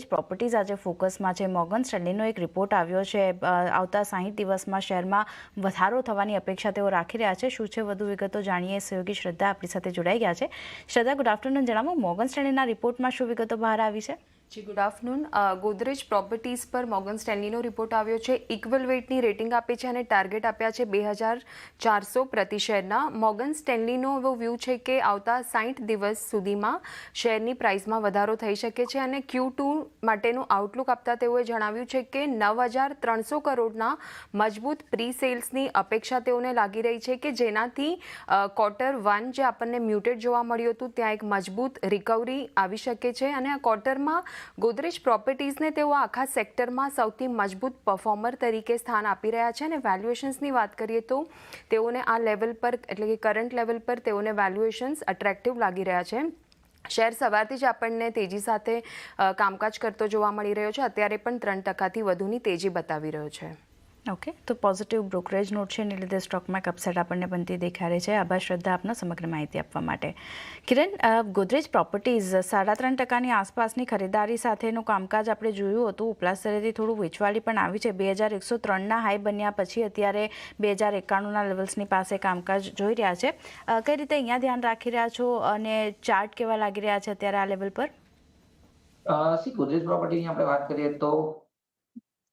Godrej properties આજે ફોકસમાં છે। Morgan સ્ટેનલીનો એક રિપોર્ટ આવ્યો છે। આવતા 60 દિવસમાં શેરમાં વધારો થવાની અપેક્ષા તેઓ રાખી રહ્યા છે। શું છે વધુ વિગતો જાણીએ। સહયોગી શ્રદ્ધા આપણી સાથે જોડાઈ ગયા છે। શ્રદ્ધા, ગુડ આફ્ટરનૂન। જણાવો, મોર્ગન સ્ટેનલીના રિપોર્ટમાં શું વિગતો બહાર આવી છે? જી ગુડ આફ્ટરનૂન। ગોદરેજ પ્રોપર્ટીઝ પર મોર્ગન સ્ટેનલીનો રિપોર્ટ આવ્યો છે। ઇક્વલ વેટની રેટિંગ આપી છે અને ટાર્ગેટ આપ્યા છે 2400 પ્રતિ શેરના। મોર્ગન સ્ટેનલીનો એવો વ્યૂ છે કે આવતા 60 દિવસ સુધીમાં શેરની પ્રાઇસમાં વધારો થઈ શકે છે અને Q2 માટેનું આઉટલુક આપતા તેઓએ જણાવ્યું છે કે 9300 કરોડના મજબૂત પ્રી સેલ્સની અપેક્ષા તેઓને લાગી રહી છે કે જેનાથી Q1 જે આપણને મ્યુટેડ જોવા મળ્યું હતું ત્યાં એક મજબૂત રિકવરી આવી શકે છે અને આ ક્વાર્ટરમાં ગોદરેજ પ્રોપર્ટીઝને તેઓ આખા સેક્ટરમાં સૌથી મજબૂત પરફોર્મર તરીકે સ્થાન આપી રહ્યા છે અને વેલ્યુએશન્સની વાત કરીએ તો તેઓને આ લેવલ પર એટલે કે કરંટ લેવલ પર તેઓને વેલ્યુએશન્સ અટ્રેક્ટિવ લાગી રહ્યા છે। શેર સવારથી જ આપણને તેજી સાથે કામકાજ કરતો જોવા મળી રહ્યો છે। અત્યારે પણ 3% વધુની તેજી બતાવી રહ્યો છે। ઓકે, તો પોઝિટિવ બ્રોકરેજ નોટ છે, એને લીધે સ્ટોકમાં અપસાઇડ આપણને બનતી દેખાડે છે। આભાર શ્રદ્ધા આપના સમગ્ર માહિતી આપવા માટે। કિરણ, ગોદરેજ પ્રોપર્ટીઝ 3.5% આસપાસની ખરીદારી સાથેનું કામકાજ આપણે જોયું હતું। ઉપલા સ્તરેથી થોડું વેચવાલી પણ આવી છે। 2103ના હાઈ બન્યા પછી અત્યારે 2091ના લેવલ્સની પાસે કામકાજ જોઈ રહ્યા છે। કઈ રીતે અહીંયા ધ્યાન રાખી રહ્યા છો અને ચાર્ટ કેવા લાગી રહ્યા છે અત્યારે આ લેવલ પર? ગોદરેજ પ્રોપર્ટીની આપણે વાત કરીએ તો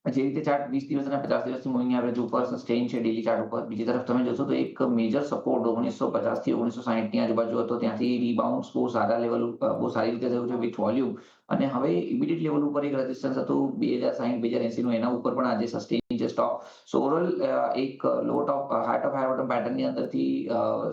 જે રીતે ચાર્ટ 20 દિવસ અને 50 દિવસની મૂવિંગ એવરેજ ઉપર સસ્ટેન છે ડેલી ચાર્ટ ઉપર। બીજી તરફ તમે જોશો તો એક મેજર સપોર્ટ 1950 થી 1960 ની આજુબાજુ હતો, ત્યાંથી રીબાઉન્ડ બહુ સારા લેવલ ઉપર બહુ સારી રીતે થયું છે વિથ વોલ્યુમ, અને હવે ઇમિડિયેટ લેવલ ઉપર એક રેઝિસ્ટન્સ હતું 2060 2080 નું, એના ઉપર પણ આજે સસ્ટેન છે સ્ટોક। સો ઓવરઓલ એક લો ટોપ હાઈ ટોપ હાઈ બોટમ પેટર્નની અંદરથી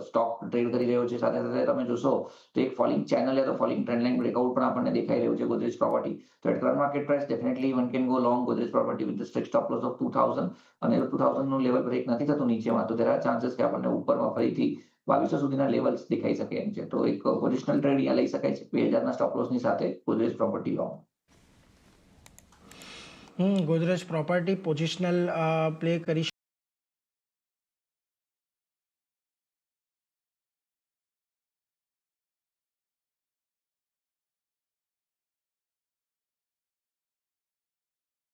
સ્ટોક ટ્રેડ કરી રહ્યો છે। સાથે સાથે તમે જોશો તો એક ફોલિંગ ચેનલ યા તો ફોલિંગ ટ્રેન્ડ લાઇન બ્રેકઆઉટ પણ આપણને દેખાઈ રહ્યું છે ગોદરેજ પ્રોપર્ટી। તો at current market price definitely one can go long Godrej property with strict stop loss of 2000, અને 2000 નું લેવલ બ્રેક નથી થતું નીચેમાં તો તેરા ચાન્સીસ કે આપણને ઉપરમાં ફરીથી 2200 સુધીના લેવલ્સ દેખાઈ શકે એમ છે। તો એક પોઝિશનલ ટ્રેડ અહીંયા લઈ શકાય છે 2000 ના સ્ટોપ લોસની સાથે Godrej property long. Godrej property positional play કરી